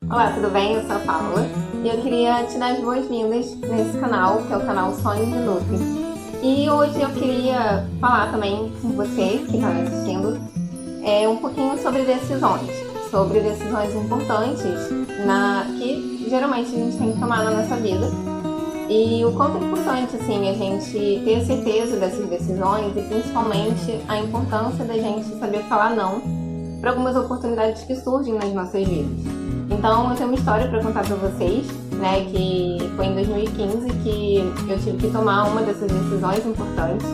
Olá, tudo bem? Eu sou a Paula e eu queria te dar as boas-vindas nesse canal, que é o canal Sonhos de Nutri. E hoje eu queria falar também com você que está me assistindo um pouquinho sobre decisões importantes que geralmente a gente tem que tomar na nossa vida. E o quanto é importante assim, a gente ter certeza dessas decisões e principalmente a importância da gente saber falar não para algumas oportunidades que surgem nas nossas vidas. Então eu tenho uma história para contar para vocês, né, que foi em 2015 que eu tive que tomar uma dessas decisões importantes.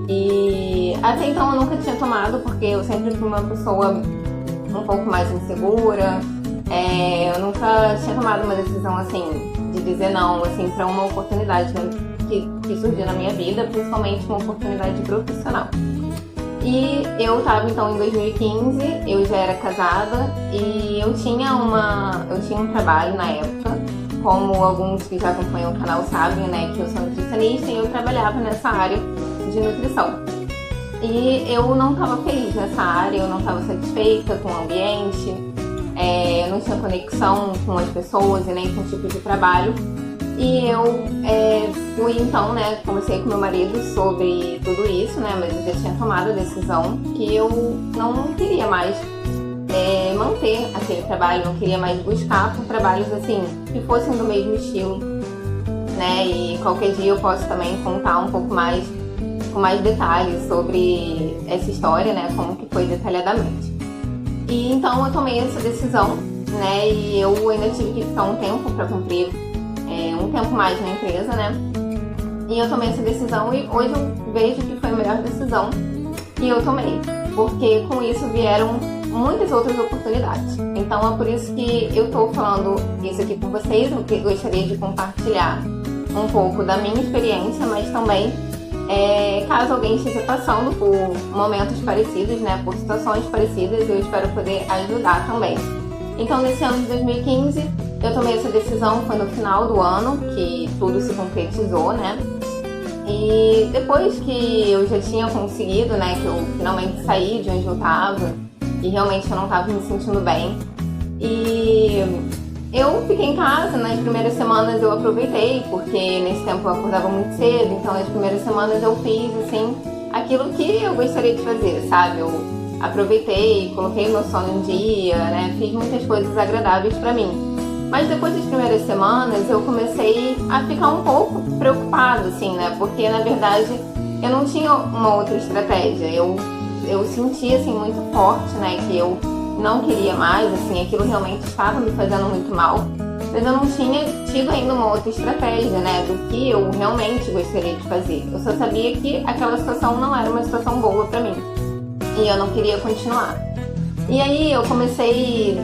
E até então eu nunca tinha tomado, porque eu sempre fui uma pessoa um pouco mais insegura. Eu nunca tinha tomado uma decisão assim, de dizer não, assim, para uma oportunidade, né, que surgiu na minha vida, principalmente uma oportunidade profissional. E eu estava então em 2015, eu já era casada e eu tinha um trabalho na época, como alguns que já acompanham o canal sabem, né, que eu sou nutricionista e eu trabalhava nessa área de nutrição. E eu não estava feliz nessa área, eu não estava satisfeita com o ambiente, eu não tinha conexão com as pessoas e nem com o tipo de trabalho. E eu fui então, né, conversei com meu marido sobre tudo isso, né, mas eu já tinha tomado a decisão que eu não queria mais manter aquele trabalho, não queria mais buscar por trabalhos assim, que fossem do mesmo estilo, né, e qualquer dia eu posso também contar um pouco mais, com mais detalhes sobre essa história, né, como que foi detalhadamente. E então eu tomei essa decisão, né, e eu ainda tive que ficar um tempo para cumprir um tempo mais na empresa, né? E eu tomei essa decisão e hoje eu vejo que foi a melhor decisão que eu tomei, porque com isso vieram muitas outras oportunidades. Então é por isso que eu tô falando isso aqui com vocês, eu gostaria de compartilhar um pouco da minha experiência, mas também caso alguém esteja passando por momentos parecidos, né, por situações parecidas, eu espero poder ajudar também. Então nesse ano de 2015 eu tomei essa decisão, foi no final do ano que tudo se concretizou, né? E depois que eu já tinha conseguido, né, que eu finalmente saí de onde eu tava e realmente eu não tava me sentindo bem. E eu fiquei em casa, nas primeiras semanas eu aproveitei, porque nesse tempo eu acordava muito cedo, então nas primeiras semanas eu fiz, assim, aquilo que eu gostaria de fazer, sabe? Eu aproveitei, coloquei meu sono em dia, né? Fiz muitas coisas agradáveis pra mim. Mas depois das primeiras semanas eu comecei a ficar um pouco preocupada, assim, né? Porque na verdade eu não tinha uma outra estratégia. Eu sentia, assim, muito forte, né? Que eu não queria mais, assim, aquilo realmente estava me fazendo muito mal. Mas eu não tinha tido ainda uma outra estratégia, né? Do que eu realmente gostaria de fazer. Eu só sabia que aquela situação não era uma situação boa pra mim. E eu não queria continuar. E aí eu comecei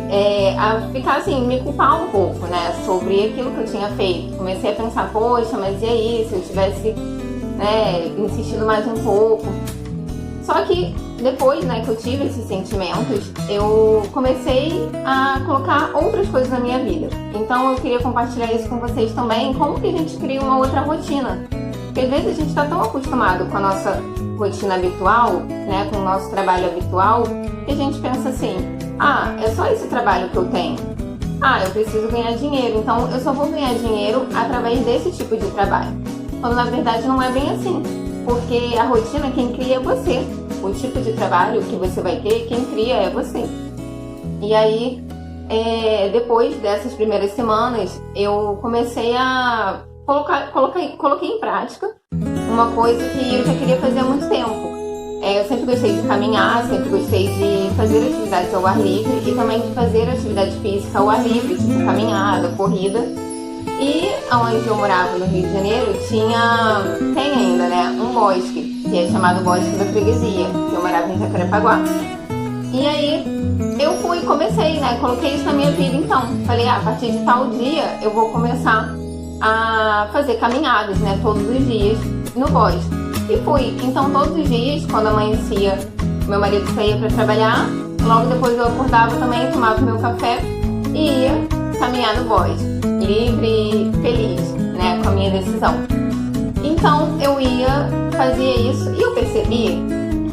a ficar assim, me culpar um pouco, né, sobre aquilo que eu tinha feito. Comecei a pensar, poxa, mas e aí, se eu tivesse, né, insistido mais um pouco. Só que depois, né, que eu tive esses sentimentos, eu comecei a colocar outras coisas na minha vida. Então eu queria compartilhar isso com vocês também, como que a gente cria uma outra rotina. Porque às vezes a gente está tão acostumado com a nossa rotina habitual, né, com o nosso trabalho habitual, que a gente pensa assim, é só esse trabalho que eu tenho. Eu preciso ganhar dinheiro, então eu só vou ganhar dinheiro através desse tipo de trabalho. Quando na verdade não é bem assim, porque a rotina quem cria é você. O tipo de trabalho que você vai ter, quem cria é você. E aí, depois dessas primeiras semanas, eu comecei a coloquei em prática uma coisa que eu já queria fazer há muito tempo. Eu sempre gostei de caminhar, sempre gostei de fazer atividades ao ar livre e também de fazer atividade física ao ar livre, tipo caminhada, corrida. E onde eu morava no Rio de Janeiro tem ainda, né, um bosque, que é chamado Bosque da Freguesia, que eu morava em Jacarepaguá. E aí eu comecei, né, coloquei isso na minha vida então. Falei, a partir de tal dia eu vou começar a fazer caminhadas, né, todos os dias no bosque. E fui. Então todos os dias, quando amanhecia, meu marido saía para trabalhar, logo depois eu acordava também, tomava meu café e ia caminhar no bosque, livre e feliz, né, com a minha decisão. Então eu fazia isso e eu percebi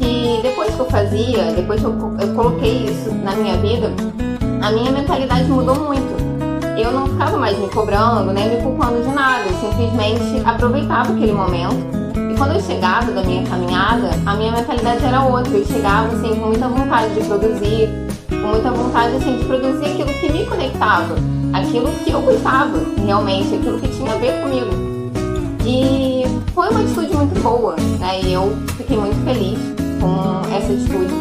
que depois que eu fazia, depois que eu coloquei isso na minha vida, a minha mentalidade mudou muito. Eu não ficava mais me cobrando, nem me culpando de nada, eu simplesmente aproveitava aquele momento. E quando eu chegava da minha caminhada, a minha mentalidade era outra. Eu chegava assim, com muita vontade de produzir, com muita vontade assim, de produzir aquilo que me conectava, aquilo que eu gostava realmente, aquilo que tinha a ver comigo. E foi uma atitude muito boa, né? E eu fiquei muito feliz com essa atitude.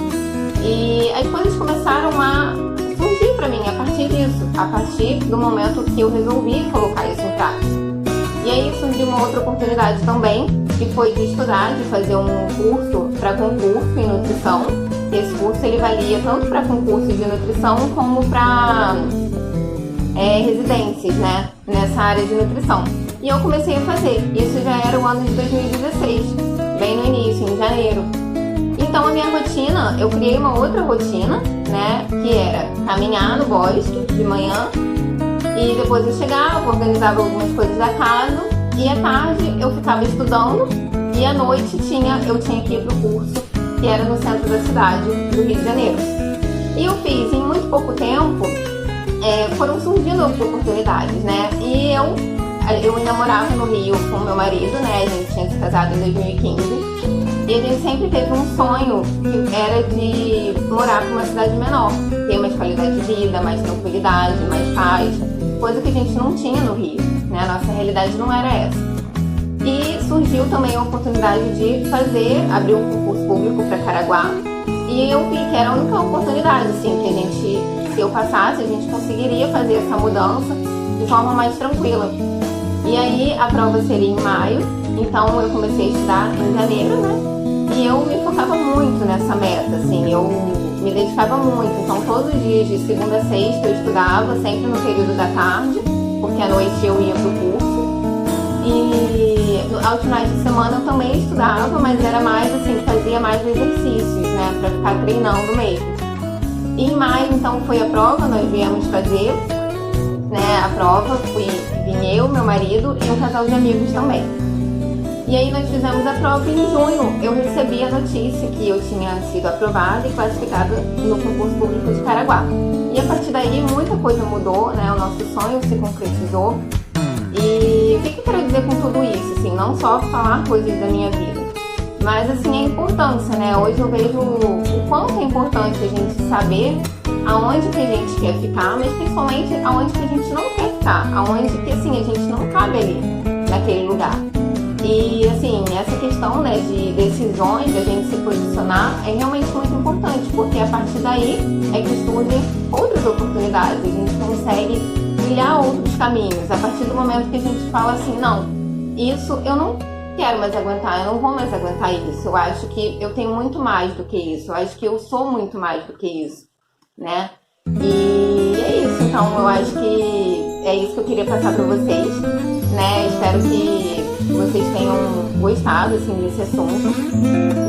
E as coisas começaram a surgir pra mim a partir disso, a partir do momento que eu resolvi colocar isso em prática. E aí surgiu uma outra oportunidade também, que foi de estudar, de fazer um curso para concurso em nutrição. Esse curso ele valia tanto para concursos de nutrição como para residências, né, nessa área de nutrição. E eu comecei a fazer. Isso já era o ano de 2016, bem no início, em janeiro. Então a minha rotina, eu criei uma outra rotina, né, que era caminhar no bosque de manhã, e depois eu chegava, organizava algumas coisas da casa, e à tarde eu ficava estudando, e à noite eu tinha que ir para o curso, que era no centro da cidade do Rio de Janeiro. E eu fiz em muito pouco tempo, foram surgindo outras oportunidades, né? E eu ainda morava no Rio com meu marido, né? A gente tinha se casado em 2015. E a gente sempre teve um sonho que era de morar para uma cidade menor, ter mais qualidade de vida, mais tranquilidade, mais paz, coisa que a gente não tinha no Rio, né? A nossa realidade não era essa. E surgiu também a oportunidade de abrir um concurso público para Caraguá, e eu vi que era a única oportunidade, assim, que a gente, se eu passasse, a gente conseguiria fazer essa mudança de forma mais tranquila. E aí a prova seria em maio, então eu comecei a estudar em janeiro, né? E eu me focava muito nessa meta, assim, eu me dedicava muito. Então todos os dias, de segunda a sexta, eu estudava, sempre no período da tarde, porque à noite eu ia pro curso. E aos finais de semana eu também estudava, mas era mais assim, fazia mais exercícios, né, pra ficar treinando mesmo. E em maio, então, foi a prova, nós viemos fazer, né, a prova, vim eu, meu marido e um casal de amigos também. E aí nós fizemos a prova e em junho eu recebi a notícia que eu tinha sido aprovada e classificada no concurso público de Caraguá. E a partir daí muita coisa mudou, né? O nosso sonho se concretizou. E o que eu quero dizer com tudo isso? Assim, não só falar coisas da minha vida, mas assim, a importância, né? Hoje eu vejo o quanto é importante a gente saber aonde que a gente quer ficar, mas principalmente aonde que a gente não quer ficar, aonde que assim, a gente não cabe ali, naquele lugar. E assim, essa questão, né, de decisões, da gente se posicionar, é realmente muito importante, porque a partir daí é que surgem outras oportunidades, a gente consegue trilhar outros caminhos. A partir do momento que a gente fala assim, não, isso eu não quero mais aguentar, eu não vou mais aguentar isso, eu acho que eu tenho muito mais do que isso, eu acho que eu sou muito mais do que isso, né? E é isso, então eu acho que é isso que eu queria passar para vocês, né? Espero que vocês tenham gostado assim, desse assunto,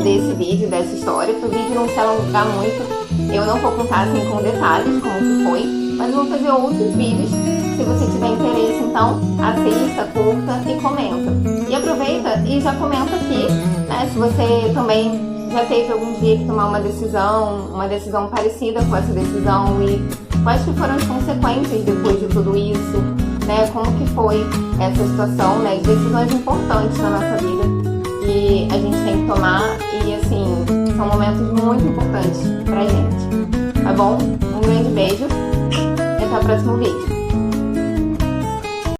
desse vídeo, dessa história. Para o vídeo não se alongar muito, eu não vou contar assim, com detalhes como que foi, mas eu vou fazer outros vídeos. Se você tiver interesse, então assista, curta e comenta. E aproveita e já comenta aqui, né, se você também já teve algum dia que tomar uma decisão parecida com essa decisão e quais que foram as consequências depois de tudo isso, né? Como que foi essa situação, né? De decisões importantes na nossa vida e a gente tem que tomar e assim, são momentos muito importantes pra gente, tá bom? Um grande beijo e até o próximo vídeo.